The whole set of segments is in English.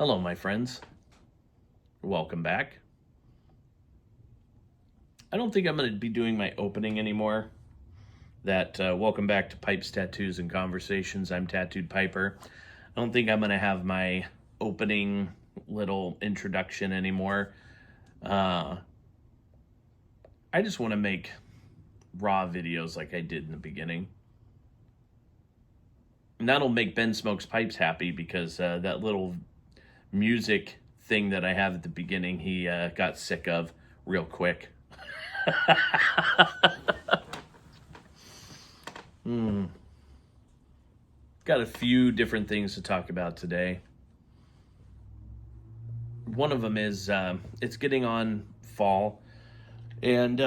Hello, my friends. Welcome back. I don't think I'm going to be doing my opening anymore. Welcome back to Pipes, Tattoos, and Conversations. I'm Tattooed Piper. I don't think I'm going to have my opening little introduction anymore. I just want to make raw videos like I did in the beginning. And that'll make Ben Smokes Pipes happy because that little music thing that I have at the beginning, he got sick of real quick. Got a few different things to talk about today. One of them is it's getting on fall, and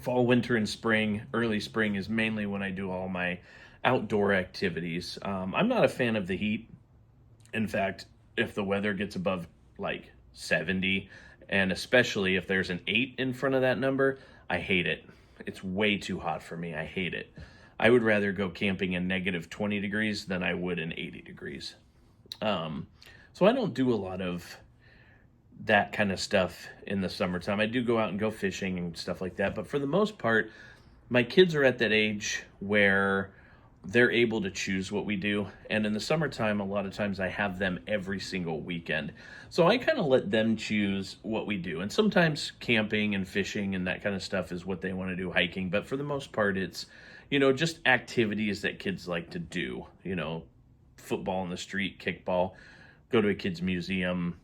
fall, winter, and spring. Early spring is mainly when I do all my outdoor activities. I'm not a fan of the heat. In fact, if the weather gets above like 70, and especially if there's an 8 in front of that number, I hate it. It's way too hot for me. I hate it. I would rather go camping in negative 20 degrees than I would in 80 degrees. So I don't do a lot of that kind of stuff in the summertime. I do go out and go fishing and stuff like that. But for the most part, my kids are at that age where they're able to choose what we do. And in the summertime, a lot of times I have them every single weekend. So I kind of let them choose what we do. And sometimes camping and fishing and that kind of stuff is what they want to do, hiking. But for the most part, it's, just activities that kids like to do. Football in the street, kickball, go to a kid's museum,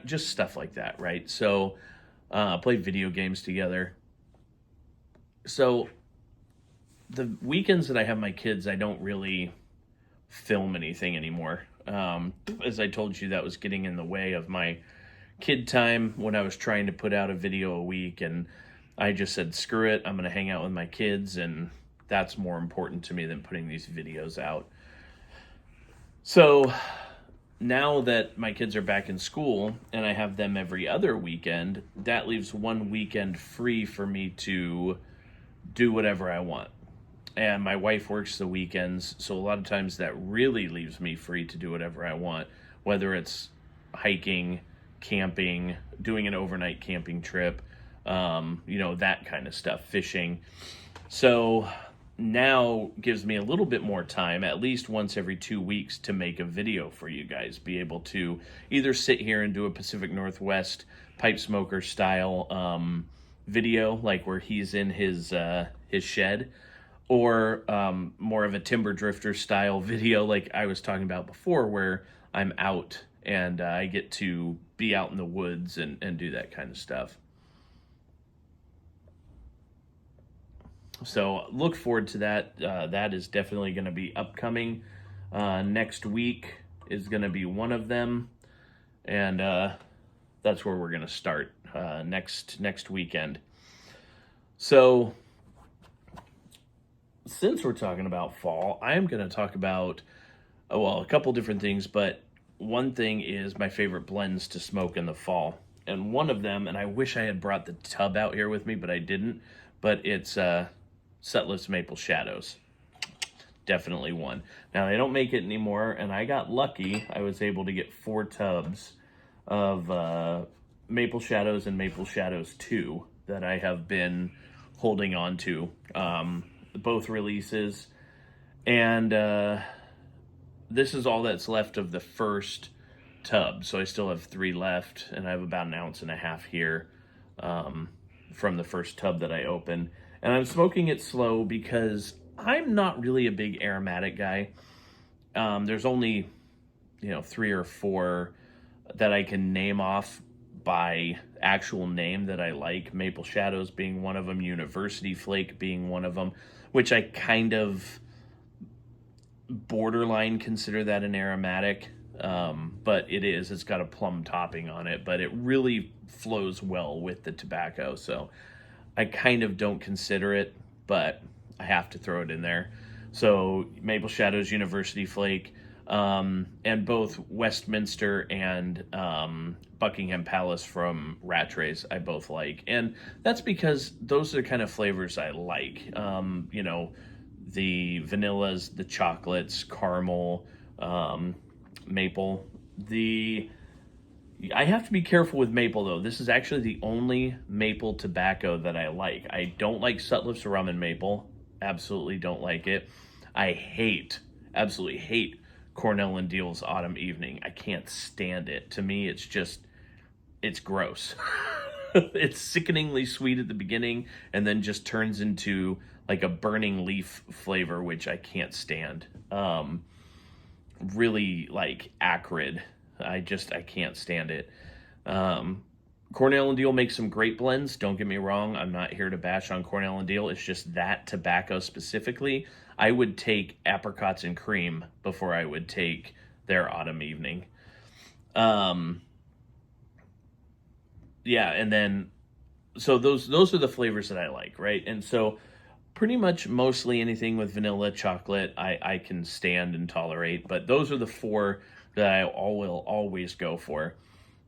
just stuff like that, right? So play video games together. So the weekends that I have my kids, I don't really film anything anymore. As I told you, that was getting in the way of my kid time when I was trying to put out a video a week. And I just said, screw it, I'm going to hang out with my kids. And that's more important to me than putting these videos out. So now that my kids are back in school and I have them every other weekend, that leaves one weekend free for me to do whatever I want. And my wife works the weekends, so a lot of times that really leaves me free to do whatever I want, whether it's hiking, camping, doing an overnight camping trip, that kind of stuff, fishing. So now gives me a little bit more time, at least once every 2 weeks, to make a video for you guys, be able to either sit here and do a Pacific Northwest pipe smoker style video, like where he's in his shed, or more of a timber drifter style video like I was talking about before, where I'm out and I get to be out in the woods and do that kind of stuff. So look forward to that. That is definitely going to be upcoming. Next week is going to be one of them, and that's where we're going to start next weekend. So since we're talking about fall, I am going to talk about, a couple different things, but one thing is my favorite blends to smoke in the fall. And one of them, and I wish I had brought the tub out here with me, but I didn't, but it's Setless Maple Shadows. Definitely one. Now, they don't make it anymore, and I got lucky. I was able to get 4 tubs of Maple Shadows and Maple Shadows 2 that I have been holding on to. Both releases. And this is all that's left of the first tub. So I still have 3 left, and I have about 1.5 ounces here from the first tub that I opened. And I'm smoking it slow because I'm not really a big aromatic guy. There's only, 3 or 4 that I can name off by actual name that I like. Maple Shadows being one of them, University Flake being one of them, which I kind of borderline consider that an aromatic. But it is. It's got a plum topping on it, but it really flows well with the tobacco. So I kind of don't consider it, but I have to throw it in there. So Maple Shadows, University Flake, and both Westminster and Buckingham Palace from Rattrays I both like. And that's because those are the kind of flavors I like. The vanillas, the chocolates, caramel, maple. I have to be careful with maple, though. This is actually the only maple tobacco that I like. I don't like Sutliff's rum and maple. Absolutely don't like it. Absolutely hate Cornell and Deal's Autumn Evening. I can't stand it. To me, it's gross. It's sickeningly sweet at the beginning and then just turns into like a burning leaf flavor, which I can't stand. Really like acrid. I can't stand it. Cornell and Deal makes some great blends. Don't get me wrong. I'm not here to bash on Cornell and Deal. It's just that tobacco specifically. I would take apricots and cream before I would take their Autumn Evening. Yeah, and then so those are the flavors that I like, right? And so pretty much mostly anything with vanilla, chocolate, I can stand and tolerate, but those are the four that I will always go for.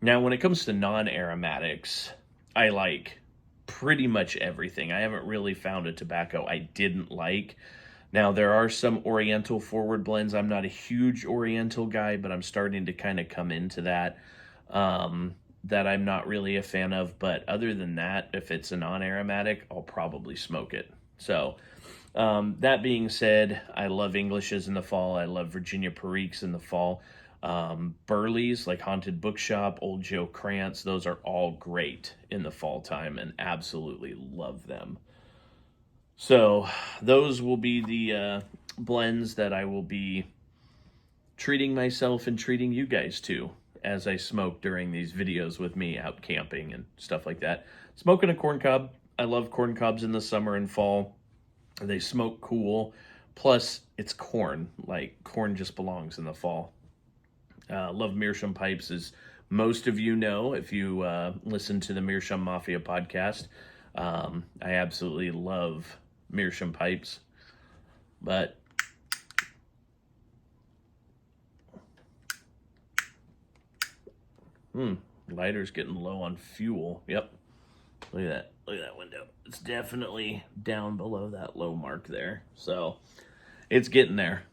Now, when it comes to non-aromatics, I like pretty much everything. I haven't really found a tobacco I didn't like. Now, there are some Oriental forward blends. I'm not a huge Oriental guy, but I'm starting to kind of come into that. That I'm not really a fan of, but other than that, if it's a non-aromatic, I'll probably smoke it. So, that being said, I love Englishes in the fall. I love Virginia Periques in the fall. Burleys, like Haunted Bookshop, Old Joe Krantz, those are all great in the fall time and absolutely love them. So, those will be the blends that I will be treating myself and treating you guys to as I smoke during these videos with me out camping and stuff like that. Smoking a corn cob. I love corn cobs in the summer and fall. They smoke cool. Plus, it's corn. Like, corn just belongs in the fall. Love Meerschaum pipes, as most of you know if you listen to the Meerschaum Mafia podcast. I absolutely love Meerschaum pipes. But lighter's getting low on fuel. Yep. Look at that. Look at that window. It's definitely down below that low mark there. So it's getting there.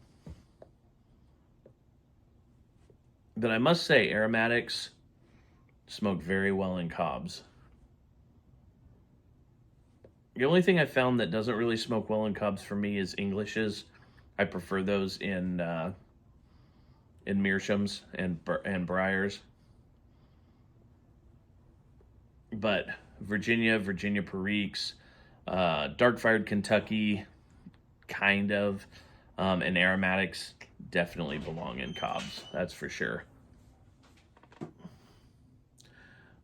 But I must say, aromatics smoke very well in cobs. The only thing I found that doesn't really smoke well in cobs for me is Englishes. I prefer those in Meerschaums and Briars. But Virginia Periques, Dark Fired Kentucky, kind of, and aromatics definitely belong in cobs. That's for sure.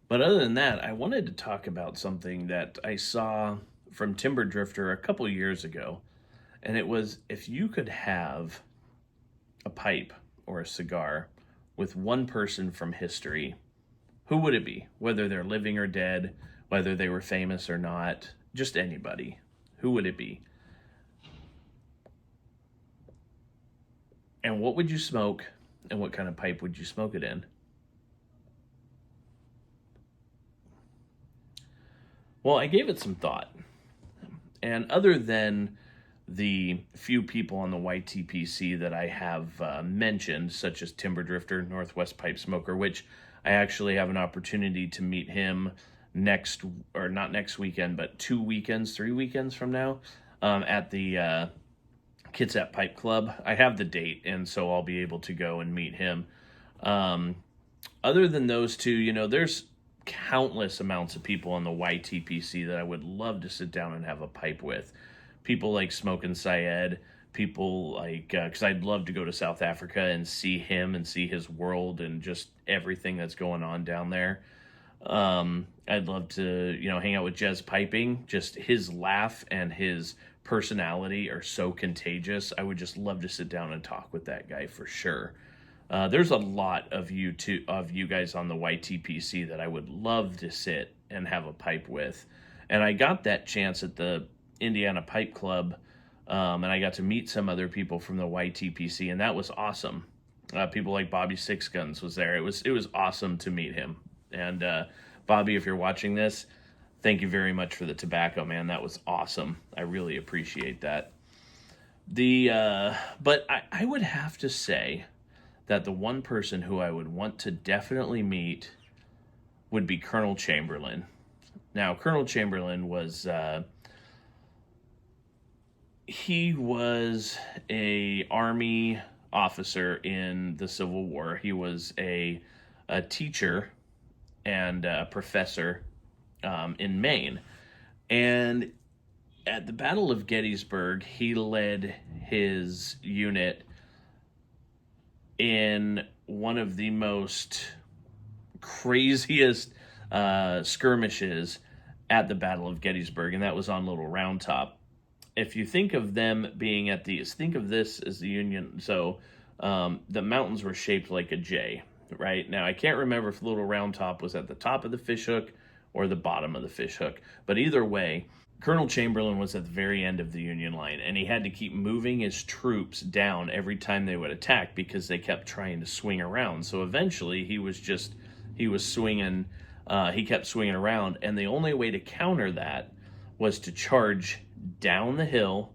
But other than that, I wanted to talk about something that I saw from Timber Drifter a couple years ago. And it was, if you could have a pipe or a cigar with one person from history, who would it be? Whether they're living or dead, whether they were famous or not, just anybody. Who would it be? And what would you smoke, and what kind of pipe would you smoke it in? Well, I gave it some thought. And other than the few people on the YTPC that I have mentioned, such as Timber Drifter, Northwest Pipe Smoker, which I actually have an opportunity to meet him not next weekend, but 3 weekends from now, at the Kitsap Pipe Club. I have the date, and so I'll be able to go and meet him. Other than those two, there's countless amounts of people on the YTPC that I would love to sit down and have a pipe with. People like Smokin' Syed, people like, because I'd love to go to South Africa and see him and see his world and just everything that's going on down there. I'd love to, hang out with Jez Piping. Just his laugh and his personality are so contagious. I would just love to sit down and talk with that guy for sure. There's a lot of you guys on the YTPC that I would love to sit and have a pipe with. And I got that chance at the Indiana Pipe Club, and I got to meet some other people from the YTPC, and that was awesome. People like Bobby Six Guns was there. It was awesome to meet him. And Bobby, if you're watching this, thank you very much for the tobacco, man. That was awesome. I really appreciate that. But I would have to say that the one person who I would want to definitely meet would be Colonel Chamberlain. Now, Colonel Chamberlain was he was a Army officer in the Civil War. He was a teacher and a professor in Maine. And at the Battle of Gettysburg, he led his unit in one of the most craziest skirmishes at the Battle of Gettysburg, and that was on Little Round Top. If you think of them being at these, think of this as the Union. So the mountains were shaped like a J, right? Now, I can't remember if Little Round Top was at the top of the fishhook or the bottom of the fishhook, but either way, Colonel Chamberlain was at the very end of the Union line, and he had to keep moving his troops down every time they would attack because they kept trying to swing around. So eventually he was swinging, he kept swinging around, and the only way to counter that was to charge down the hill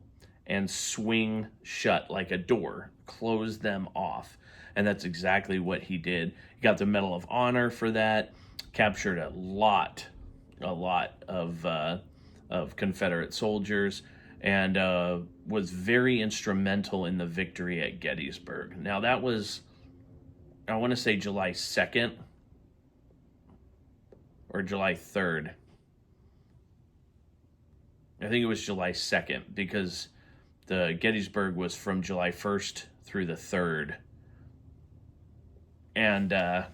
and swing shut like a door, close them off. And that's exactly what he did. He got the Medal of Honor for that, captured a lot of Confederate soldiers, and was very instrumental in the victory at Gettysburg. Now, that was, I want to say July 2nd or July 3rd. I think it was July 2nd, because the Gettysburg was from July 1st through the 3rd. And I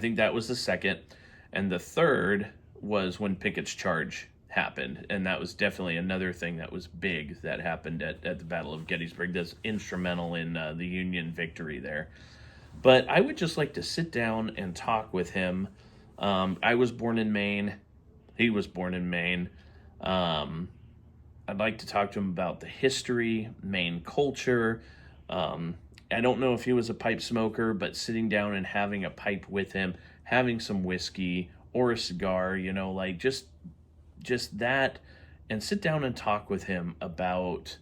think that was the 2nd. And the 3rd was when Pickett's Charge happened. And that was definitely another thing that was big that happened at the Battle of Gettysburg. That's instrumental in the Union victory there. But I would just like to sit down and talk with him. I was born in Maine. He was born in Maine. I'd like to talk to him about the history, Maine culture. I don't know if he was a pipe smoker, but sitting down and having a pipe with him, having some whiskey or a cigar, you know, like just that, and sit down and talk with him about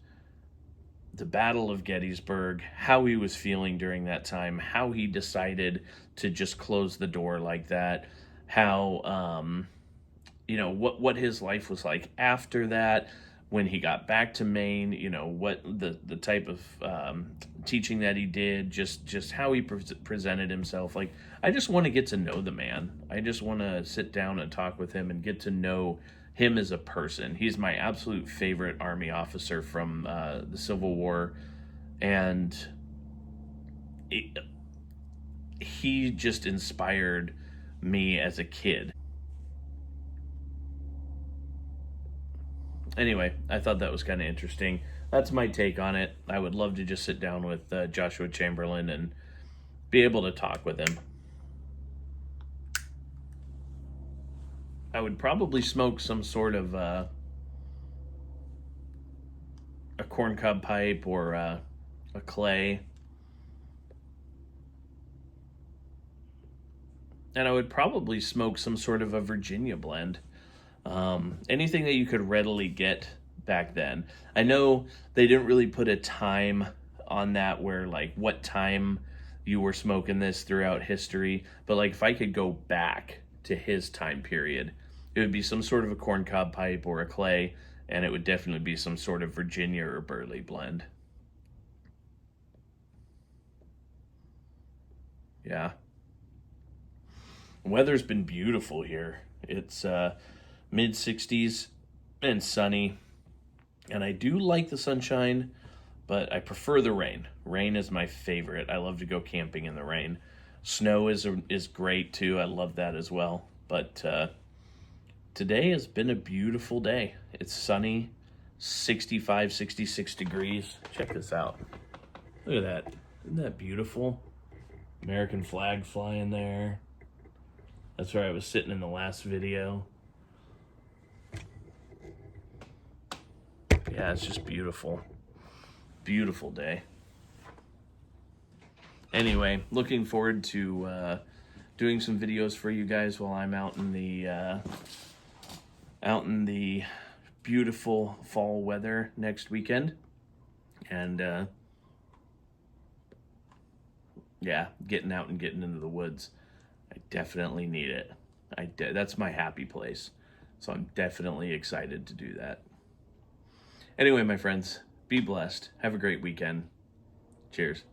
the Battle of Gettysburg, how he was feeling during that time, how he decided to just close the door like that, how, you know, what his life was like after that, when he got back to Maine, you know, what the type of teaching that he did, just how he presented himself. Like, I just want to get to know the man. I just want to sit down and talk with him and get to know him as a person. He's my absolute favorite Army officer from the Civil War, and he just inspired me as a kid. Anyway, I thought that was kind of interesting. That's my take on it. I would love to just sit down with Joshua Chamberlain and be able to talk with him. I would probably smoke some sort of a corncob pipe or a clay. And I would probably smoke some sort of a Virginia blend. Anything that you could readily get back then. I know they didn't really put a time on that, where like what time you were smoking this throughout history, but like if I could go back to his time period, it would be some sort of a corncob pipe or a clay, and it would definitely be some sort of Virginia or Burley blend. Yeah. Weather's been beautiful here. It's mid 60s and sunny, and I do like the sunshine, but I prefer the rain. Rain is my favorite. I love to go camping in the rain. Snow is great too. I love that as well. But today has been a beautiful day. It's sunny, 65, 66 degrees. Check this out. Look at that. Isn't that beautiful? American flag flying there. That's where I was sitting in the last video. Yeah, it's just beautiful. Beautiful day. Anyway, looking forward to doing some videos for you guys while I'm out in the beautiful fall weather next weekend. And yeah, getting out and getting into the woods. I definitely need it. That's my happy place. So I'm definitely excited to do that. Anyway, my friends, be blessed. Have a great weekend. Cheers.